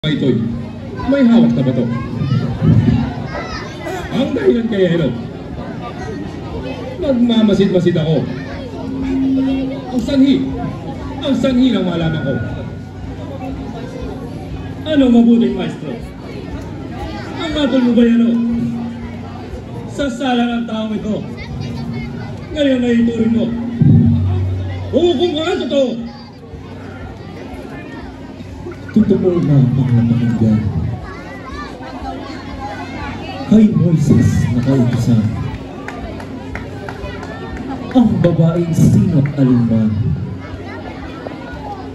Ito'y, may hawak na ba ito? Ang dahilan kaya ito, nagmamasid-masid ako. Ang sanhi ng malaman ko. Ano mabuting maestro? Ang matol mo ba yan o? Sa sala ng taong ito, ngayon ay ituring mo. Huhukom ka nga totoo. Totoo na ang napakinggan. Kay Moises nakautusan ang babaeng sinot alinman,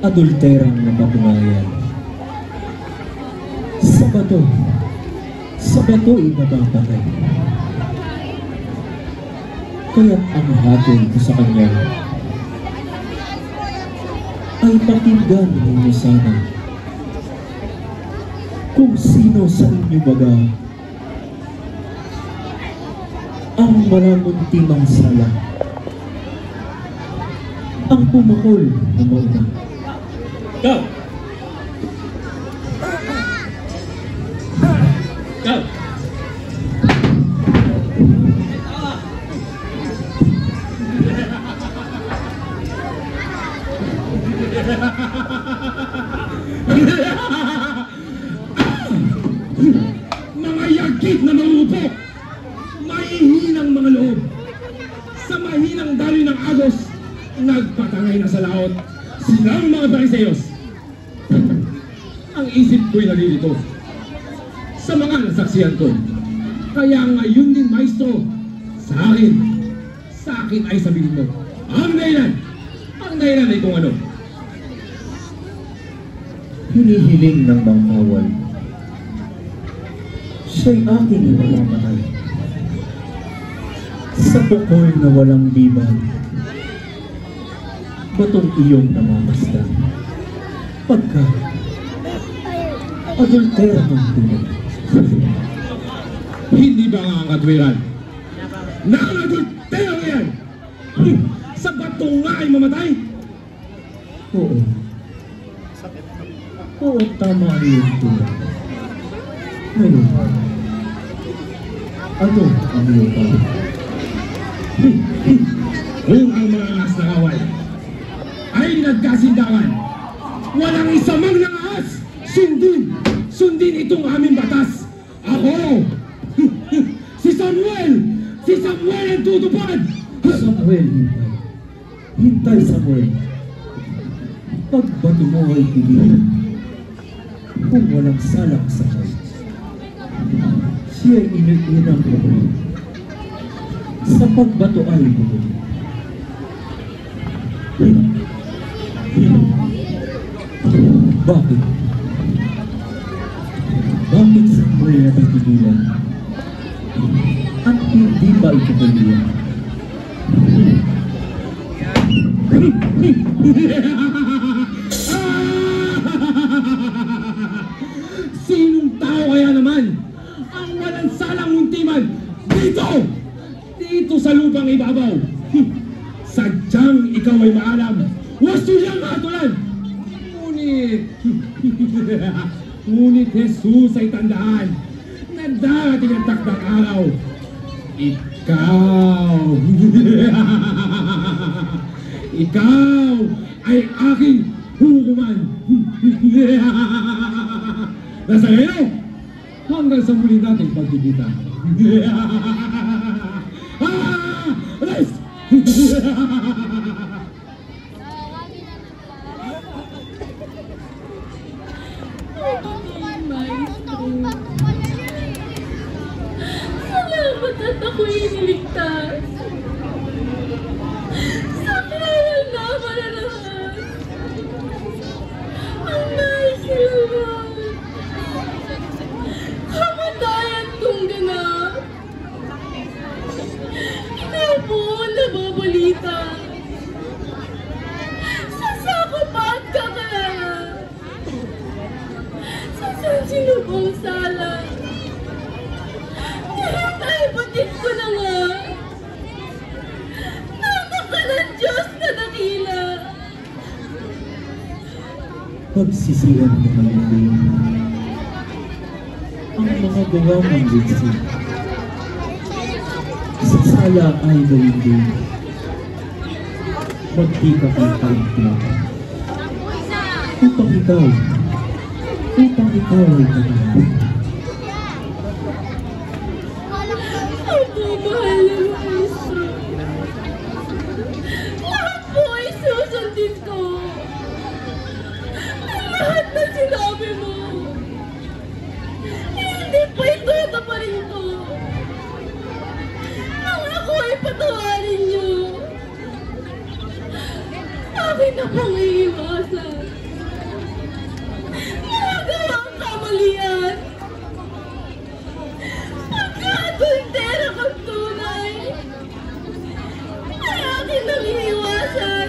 adulterang napatunayan. Sa bato'y mapapatay. Kaya't ang hatol ko sa kanya ay pakinggan ninyo sana. Kung sino sa inyo baga ang malamuntimang sala, ang pumukol na mauna. Ikaw! Ikaw! Mga yagkit na mangupo, maihinang mga loob. Sa mahinang daloy ng agos, nagpatangay na sa laot. Silang mga Fariseyos. Ang isip ko'y nalilito sa mga nasaksihan ko. Kaya ngayon din, maestro, sa akin ay sabihin mo, ang dahilan ay kung ano. Hinihiling ng bangkawal, siya'y aking mamamatay. Sa bukol na walang libag, batong iyong namamasdan. Pagka adultera ng tunay. Hindi ba nga ang katwiran na ang adultera yan sa bato nga ay mamatay? Oo. Oo, tama ang iyong tunay. Ngayon, ano ang iyong pala? Kung ang mga ahas na kawal ay nagkasindangan, walang isa mang nangahas, sundin itong aming batas. Ako, si Samuel ang tutupad. Samuel, hintay Samuel. Pagbato mo ay piliin. Kung walang salak sa kay, siya'y iniinang bumuli. Sa pagbato ay bumuli. Bakit? Bakit Samuel natitigilan? At hindi ba ito paliyan? Sinong tao kaya naman ang walang salang muntiman dito sa lupang ibabaw? Sadyang ikaw ay maalam, wasto siyang hatulan. Ngunit Jesus ay tandaan na darating ang takdang araw. Ikaw ay aking hukuman. Nasa ngayon, hanggang sa muli nating pagkikita. Alis! Salamat at ako'y iniligtas. Sa kaya na mananahan. Ang nais nilaman. Kamatayan kong ganap. Ikaw po ang nababalita. Sa sakop at kakayanan. Sa sansinubong sala. Kahit ay batid ko na nga. Nanak ka ng Diyos na dakila. pagsisihan ng malibing nagawa mong Ritzy. Sa sala ay gawin din. Magdi ka kang tampla. Upang ikaw ay nangyari. Opo, mahal na maestro. Lahat po ay susundin ko. Ang lahat na sinabi mo. Hindi pa ito taparin ko. Nang ako ay patawarin niyo. Akin na pong iiwasan. Nagawang kamalian. Pagka-adultera kang tunay. Ay akin nang iiwasan.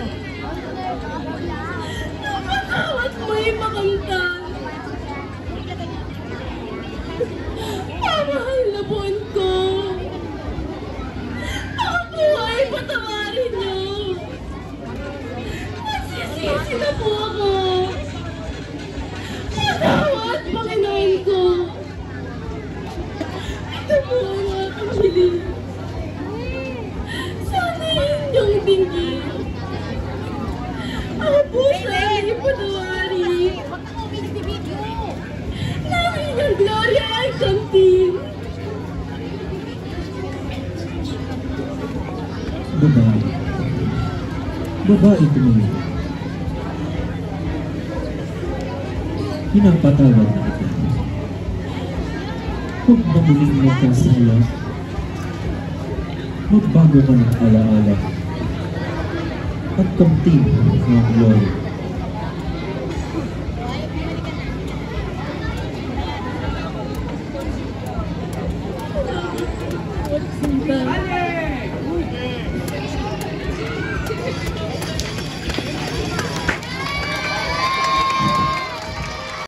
Napatawat mo'y makamtan. Pamahal na buwan ko. Ako po ay patawarin niyo. Nagsisisi na po ako. Patawad, Panginoon ko. Ito po ang aking hiling. Sana inyong dinggin. Ako po sana ipatawari. Namin ang Gloria ay kamtin. Babae. Babae tumingin. Pinapatawad na kita. Huwag mamuling magkasala. Magbago ka ng alaala. At kamtin ng glory.